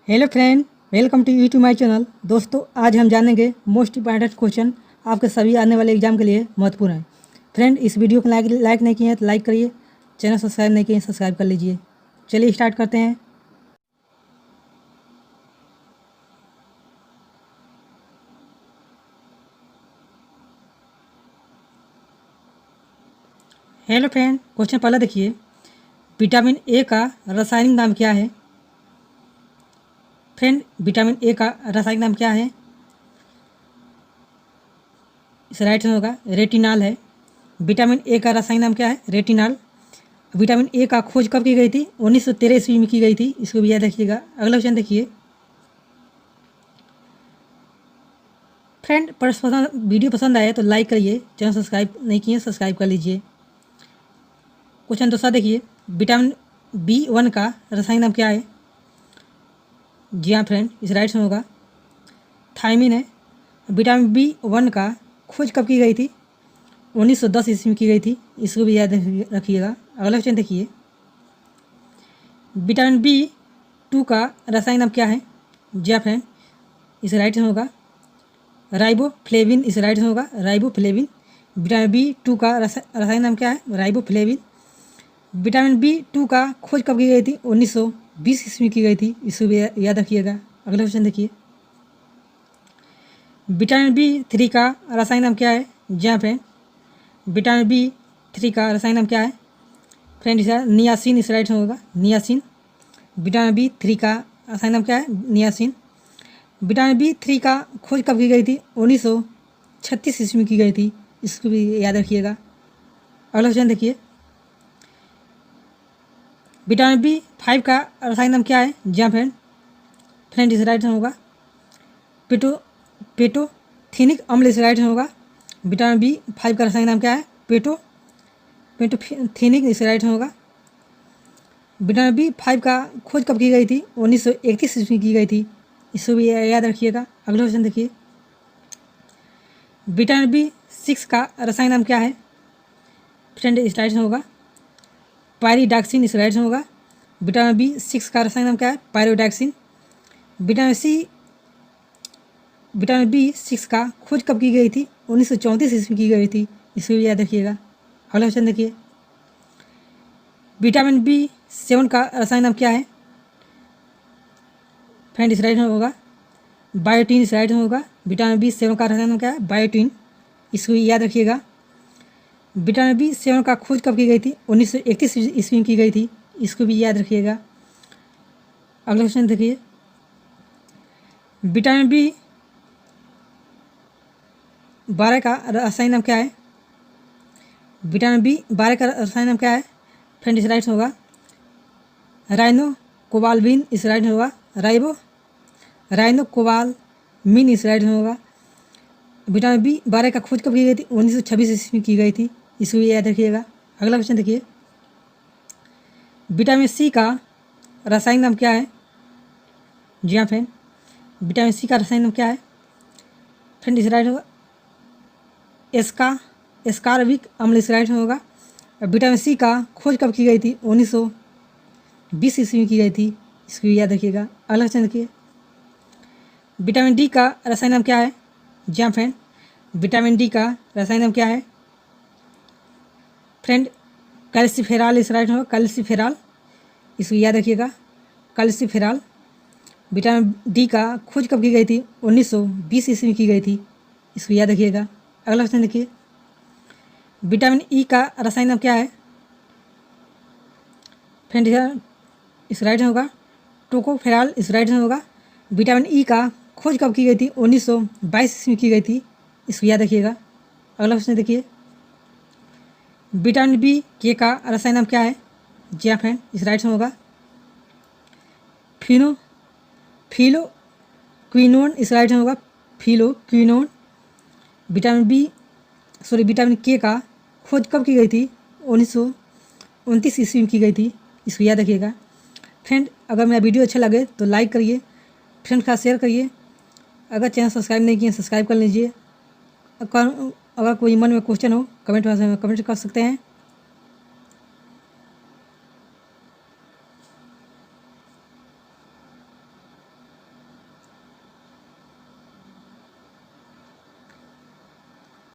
Hello friend, welcome to my channel. दोस्तों, आज हम जानेंगे मोस्ट इंपॉर्टेंट क्वेश्चन आपके सभी आने वाले एग्जाम के लिए महत्वपूर्ण है। फ्रेंड, इस वीडियो को लाइक नहीं किए हैं तो लाइक करिए, चैनल सब्सक्राइब नहीं किए हैं सब्सक्राइब कर लीजिए। चलिए स्टार्ट करते हैं। हेलो फ्रेंड, क्वेश्चन पहला देखिए, विटामिन ए का रासायनिक नाम क्या है? फ्रेंड, विटामिन ए का रासायनिक नाम क्या है? इस राइट आंसर होगा रेटिनॉल है। विटामिन ए का रासायनिक नाम क्या है? रेटिनॉल। विटामिन ए का खोज कब की गई थी? 1913 ईस्वी में की गई थी, इसको भी याद रखिएगा। अगला क्वेश्चन देखिए। फ्रेंड, वीडियो पसंद आए तो लाइक करिए, चैनल सब्सक्राइब नहीं किए सब्सक्राइब कर लीजिए। क्वेश्चन दूसरा देखिए, विटामिन B1 का रासायनिक नाम क्या है? जी हाँ फ्रेंड, इस राइट में होगा थायमिन है। विटामिन B1 का खोज कब की गई थी? 1910 ईस्वी में की गई थी, इसको भी याद रखिएगा। अगला क्वेश्चन देखिए, विटामिन B2 का रासायनिक नाम क्या है? जी हाँ फ्रेंड, इस राइट में होगा राइबोफ्लेविन। इस राइट में होगा राइबोफ्लेविन। विटामिन B2 का रासायनिक नाम क्या है? राइबोफ्लेविन। विटामिन B2 का खोज कब की गई थी? 1920 ईस्वी में की गई थी, इसको भी याद रखिएगा। अगला क्वेश्चन देखिए, विटामिन B3 का रासायनिक नाम क्या है? जी हाँ फ्रेंड, विटामिन B3 का रासायनिक नाम क्या है? फ्रेंड, इस नियासिन। इस राइट में होगा नियासिन। विटामिन B3 का रासायनिक नाम क्या है? नियासिन। विटामिन B3 का खोज कब की गई थी? 1936 ईस्वी में की गई थी, इसको भी याद रखिएगा। अगला क्वेश्चन देखिए, विटामिन B5 का रासायनिक नाम क्या है? जी हाँ फ्रेंड, इस राइट में होगा पेटोथेनिक अम्ल। इस राइट में होगा विटामिन B5 का रासायनिक नाम क्या है? पेटोथेनिक। इस राइट में होगा। विटामिन B5 का खोज कब की गई थी? 1931 ईस्वी में की गई थी, इसको भी याद रखिएगा। अगला क्वेश्चन देखिए, विटामिन B6 का रासायनिक नाम क्या है? फ्रेंड, इस राइट में होगा पायरिडॉक्सिन। इस राइट में होगा विटामिन B6 का रासायनिक नाम क्या है? पायरिडॉक्सिन। विटामिन B6 का खोज कब की गई थी? 1934 ईस्वी में की गई थी, इसको भी याद रखिएगा। अगला क्वेश्चन देखिए, विटामिन B7 का रासायनिक नाम क्या है? फ्रेंड, इस राइट में होगा बायोटीन। इस राइट में होगा विटामिन B7 का रासायनिक नाम क्या है? बायोटीन, इसको याद रखिएगा। विटामिन B7 का खोज कब की गई थी? 1931 ईस्वी में की गई थी, इसको भी याद रखिएगा। अगला क्वेश्चन देखिए, विटामिन B12 का रासायनिक नाम क्या है? विटामिन B12 का रासायनिक नाम क्या है? फ्रेंड, इस राइट में होगा राइनोकोबाल्मिन। इस राइट में होगा राइनोकोबाल्मिन। इस राइट में होगा। विटामिन B12 का खोज कब की गई थी? 1926 ईस्वी में की गई थी, इसको भी याद रखिएगा। अगला क्वेश्चन देखिए, विटामिन C का रासायनिक नाम क्या है? जी हाँ फ्रेंड, विटामिन C का रासायनिक नाम क्या है? फ्रेंड, इस राइट होगा एस्कार्बिक अम्ल। इस राइट में होगा। विटामिन C का खोज कब की गई थी? 1920 ईस्वी में की गई थी, इसको भी याद रखिएगा। अगला क्वेश्चन देखिए, विटामिन D का रासायनिक नाम क्या है? जी हाँ फ्रेंड, विटामिन D का रासायनिक नाम क्या है? Friend, calciferol. इस राइट में होगा कैल्सीफेरॉल, इसको याद रखिएगा। कैल्सीफेरॉल। विटामिन D का खोज कब की गई थी? 1920 ईस्वी में की गई थी, इसको याद रखिएगा। अगला क्वेश्चन देखिए, विटामिन E का रासायनिक नाम क्या है? फ्रेंड, इस राइट में होगा टोकोफेरॉल। इस राइट में होगा। विटामिन E का खोज कब की गई थी? 1922 ईस्वी में की गई थी, इसको याद रखिएगा। अगला क्वेश्चन देखिए, विटामिन B का रासायनिक नाम क्या है? जी हाँ फ्रेंड, इस राइट में होगा फिलोक्विनोन। इस राइट में होगा फिलोक्विनोन। विटामिन K का खोज कब की गई थी? 1929 ईस्वी में की गई थी, इसको याद रखिएगा। फ्रेंड, अगर मेरा वीडियो अच्छा लगे तो लाइक करिए, फ्रेंड के साथ शेयर करिए। अगर चैनल सब्सक्राइब नहीं किए सब्सक्राइब कर लीजिए। अगर कोई मन में क्वेश्चन हो कमेंट कर सकते हैं।